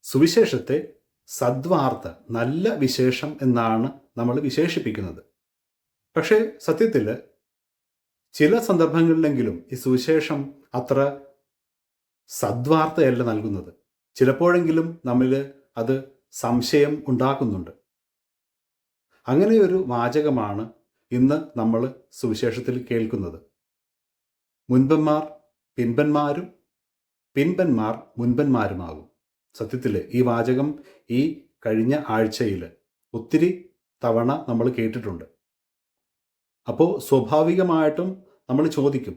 സുവിശേഷത്തെ സദ്വാർത്ത, നല്ല വിശേഷം എന്നാണ് നമ്മൾ വിശേഷിപ്പിക്കുന്നത്. പക്ഷേ സത്യത്തിൽ ചില സന്ദർഭങ്ങളിലെങ്കിലും ഈ സുവിശേഷം അത്ര സദ്വാർത്തയല്ല നൽകുന്നത്. ചിലപ്പോഴെങ്കിലും നമ്മിൽ അത് സംശയം ഉണ്ടാക്കുന്നുണ്ട്. അങ്ങനെയൊരു വാചകമാണ് ഇന്ന് നമ്മൾ സുവിശേഷത്തിൽ കേൾക്കുന്നത്. മുൻപന്മാർ പിൻപന്മാരും പിൻപന്മാർ മുൻപന്മാരുമാകും. സത്യത്തിൽ ഈ വാചകം ഈ കഴിഞ്ഞ ആഴ്ചയിൽ ഒത്തിരി തവണ നമ്മൾ കേട്ടിട്ടുണ്ട്. അപ്പോൾ സ്വാഭാവികമായിട്ടും നമ്മൾ ചോദിക്കും,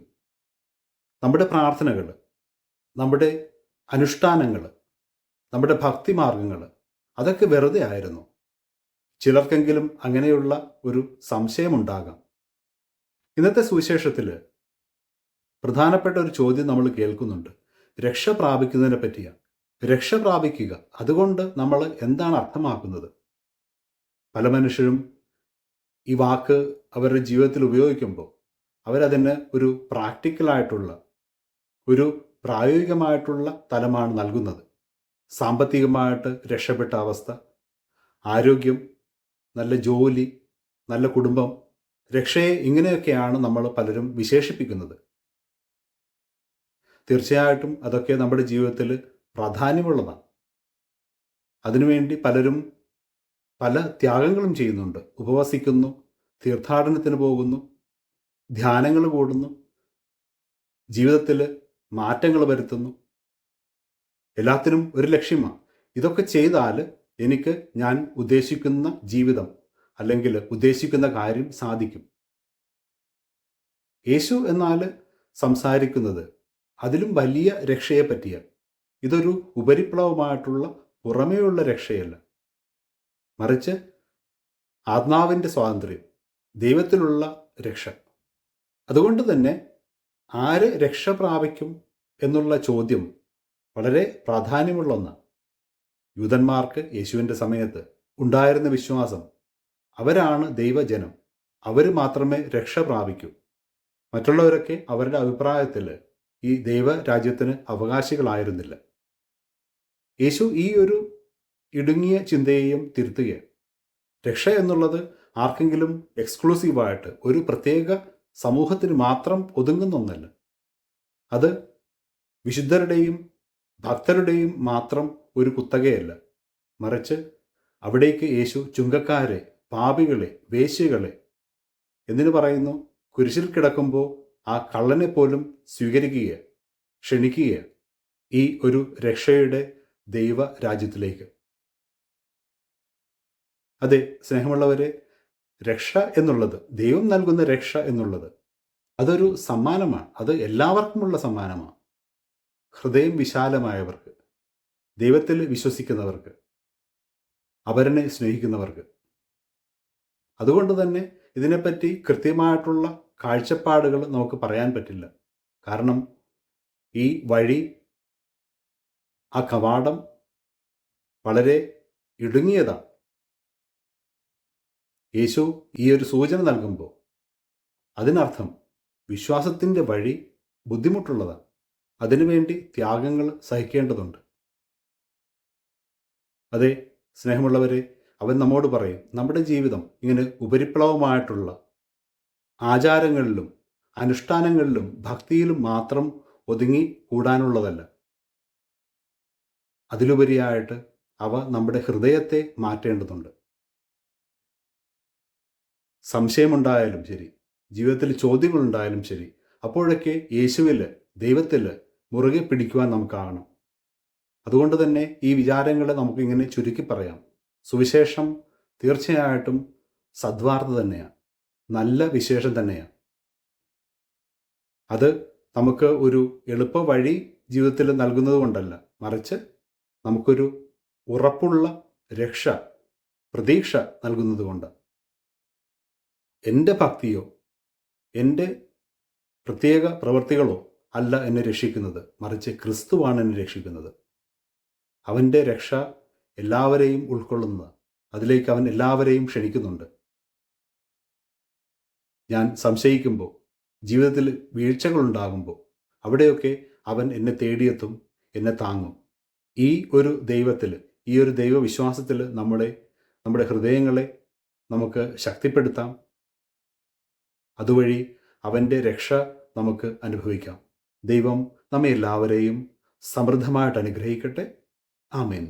നമ്മുടെ പ്രാർത്ഥനകൾ, നമ്മുടെ അനുഷ്ഠാനങ്ങൾ, നമ്മുടെ ഭക്തിമാർഗങ്ങൾ അതൊക്കെ വെറുതെ ആയിരുന്നു? ചിലർക്കെങ്കിലും അങ്ങനെയുള്ള ഒരു സംശയമുണ്ടാകാം. ഇന്നത്തെ സുവിശേഷത്തിൽ പ്രധാനപ്പെട്ട ഒരു ചോദ്യം നമ്മൾ കേൾക്കുന്നുണ്ട്. രക്ഷ പ്രാപിക്കുന്നതിനെ പറ്റിയാണ്. രക്ഷ പ്രാപിക്കുക, അതുകൊണ്ട് നമ്മൾ എന്താണ് അർത്ഥമാക്കുന്നത്? പല മനുഷ്യരും ഈ വാക്ക് അവരുടെ ജീവിതത്തിൽ ഉപയോഗിക്കുമ്പോൾ അവരതിന് ഒരു പ്രാക്ടിക്കലായിട്ടുള്ള, ഒരു പ്രായോഗികമായിട്ടുള്ള തലമാണ് നൽകുന്നത്. സാമ്പത്തികമായിട്ട് രക്ഷപ്പെട്ട അവസ്ഥ, ആരോഗ്യം, നല്ല ജോലി, നല്ല കുടുംബം, രക്ഷയെ ഇങ്ങനെയൊക്കെയാണ് നമ്മൾ പലരും വിശേഷിപ്പിക്കുന്നത്. തീർച്ചയായിട്ടും അതൊക്കെ നമ്മുടെ ജീവിതത്തിൽ പ്രാധാന്യമുള്ളതാണ്. അതിനുവേണ്ടി പലരും പല ത്യാഗങ്ങളും ചെയ്യുന്നുണ്ട്. ഉപവസിക്കുന്നു, തീർത്ഥാടനത്തിന് പോകുന്നു, ധ്യാനങ്ങൾ കൂടുന്നു, ജീവിതത്തിൽ മാറ്റങ്ങൾ വരുത്തുന്നു. എല്ലാത്തിനും ഒരു ലക്ഷ്യമാണ്. ഇതൊക്കെ ചെയ്താൽ എനിക്ക് ഞാൻ ഉദ്ദേശിക്കുന്ന ജീവിതം അല്ലെങ്കിൽ ഉദ്ദേശിക്കുന്ന കാര്യം സാധിക്കും. യേശു എന്നാൽ സംസാരിക്കുന്നത് അതിലും വലിയ രക്ഷയെ പറ്റിയാണ്. ഇതൊരു ഉപരിപ്ലവമായിട്ടുള്ള പുറമേയുള്ള രക്ഷയല്ല, മറിച്ച് ആത്മാവിൻ്റെ സ്വാതന്ത്ര്യം, ദൈവത്തിലുള്ള രക്ഷ. അതുകൊണ്ട് തന്നെ ആര് രക്ഷ പ്രാപിക്കും എന്നുള്ള ചോദ്യം വളരെ പ്രാധാന്യമുള്ള ഒന്നാണ്. യൂതന്മാർക്ക് യേശുവിൻ്റെ സമയത്ത് ഉണ്ടായിരുന്ന വിശ്വാസം, അവരാണ് ദൈവജനം, അവർ മാത്രമേ രക്ഷ പ്രാപിക്കൂ. മറ്റുള്ളവരൊക്കെ അവരുടെ അഭിപ്രായത്തിൽ ഈ ദൈവരാജ്യത്തിന് അവകാശികളായിരുന്നില്ല. യേശു ഈ ഒരു ഇടുങ്ങിയ ചിന്തയെയും തിരുത്തുകയാണ്. രക്ഷ എന്നുള്ളത് ആർക്കെങ്കിലും എക്സ്ക്ലൂസീവായിട്ട് ഒരു പ്രത്യേക സമൂഹത്തിന് മാത്രം ഒതുങ്ങുന്ന ഒന്നല്ല. അത് വിശുദ്ധരുടെയും ഭക്തരുടെയും മാത്രം ഒരു കുത്തകയല്ല, മറിച്ച് അവിടേക്ക് യേശു ചുങ്കക്കാരെ, പാപികളെ, വേശ്യകളെ, എന്തിനു പറയുന്നു, കുരിശിൽ കിടക്കുമ്പോൾ ആ കള്ളനെ പോലും സ്വീകരിക്കുക, ക്ഷണിക്കുക ഈ ഒരു രക്ഷയുടെ ദൈവരാജ്യത്തിലേക്ക്. അതെ സ്നേഹമുള്ളവരെ, രക്ഷ എന്നുള്ളത്, ദൈവം നൽകുന്ന രക്ഷ എന്നുള്ളത് അതൊരു സമ്മാനമാണ്. അത് എല്ലാവർക്കുമുള്ള സമ്മാനമാണ്. ഹൃദയം വിശാലമായവർക്ക്, ദൈവത്തിൽ വിശ്വസിക്കുന്നവർക്ക്, അവരനെ സ്നേഹിക്കുന്നവർക്ക്. അതുകൊണ്ട് തന്നെ ഇതിനെപ്പറ്റി കൃത്യമായിട്ടുള്ള കാഴ്ചപ്പാടുകൾ നമുക്ക് പറയാൻ പറ്റില്ല. കാരണം ഈ വഴി, ആ കവാടം വളരെ ഇടുങ്ങിയതാണ്. യേശു ഈ ഒരു സൂചന നൽകുമ്പോൾ അതിനർത്ഥം വിശ്വാസത്തിൻ്റെ വഴി ബുദ്ധിമുട്ടുള്ളതാണ്. അതിനുവേണ്ടി ത്യാഗങ്ങൾ സഹിക്കേണ്ടതുണ്ട്. അതെ സ്നേഹമുള്ളവരെ, അവൻ നമ്മോട് പറയും, നമ്മുടെ ജീവിതം ഇങ്ങനെ ഉപരിപ്ലവമായിട്ടുള്ള ആചാരങ്ങളിലും അനുഷ്ഠാനങ്ങളിലും ഭക്തിയിലും മാത്രം ഒതുങ്ങി കൂടാനുള്ളതല്ല. അതിലുപരിയായിട്ട് അവ നമ്മുടെ ഹൃദയത്തെ മാറ്റേണ്ടതുണ്ട്. സംശയമുണ്ടായാലും ശരി, ജീവിതത്തിൽ ചോദ്യങ്ങളുണ്ടായാലും ശരി, അപ്പോഴൊക്കെ യേശുവിൽ, ദൈവത്തിൽ മുറുകെ പിടിക്കുവാൻ നമുക്കാകണം. അതുകൊണ്ട് തന്നെ ഈ വിചാരങ്ങളെ നമുക്കിങ്ങനെ ചുരുക്കി പറയാം. സുവിശേഷം തീർച്ചയായിട്ടും സദ്വാർത്ത തന്നെയാണ്, നല്ല വിശേഷം തന്നെയാണ്. അത് നമുക്ക് ഒരു എളുപ്പ വഴി ജീവിതത്തിൽ നൽകുന്നത് കൊണ്ടല്ല, മറിച്ച് നമുക്കൊരു ഉറപ്പുള്ള രക്ഷ, പ്രതീക്ഷ നൽകുന്നത് കൊണ്ട്. എൻ്റെ ഭക്തിയോ എൻ്റെ പ്രത്യേക പ്രവൃത്തികളോ അല്ല എന്നെ രക്ഷിക്കുന്നത്, മറിച്ച് ക്രിസ്തുവാണ് എന്നെ രക്ഷിക്കുന്നത്. അവൻ്റെ രക്ഷ എല്ലാവരെയും ഉൾക്കൊള്ളുന്നത്, അതിലേക്ക് അവൻ എല്ലാവരെയും ക്ഷണിക്കുന്നുണ്ട്. ഞാൻ സംശയിക്കുമ്പോൾ, ജീവിതത്തിൽ വീഴ്ചകളുണ്ടാകുമ്പോൾ, അവിടെയൊക്കെ അവൻ എന്നെ തേടിയെത്തും, എന്നെ താങ്ങും. ഈ ഒരു ദൈവത്തിൽ, ഈ ഒരു ദൈവവിശ്വാസത്തിൽ നമ്മുടെ ഹൃദയങ്ങളെ നമുക്ക് ശക്തിപ്പെടുത്താം. അതുവഴി അവൻ്റെ രക്ഷ നമുക്ക് അനുഭവിക്കാം. ദൈവം നമ്മെ എല്ലാവരെയും സമൃദ്ധമായിട്ട് അനുഗ്രഹിക്കട്ടെ. ആമേൻ.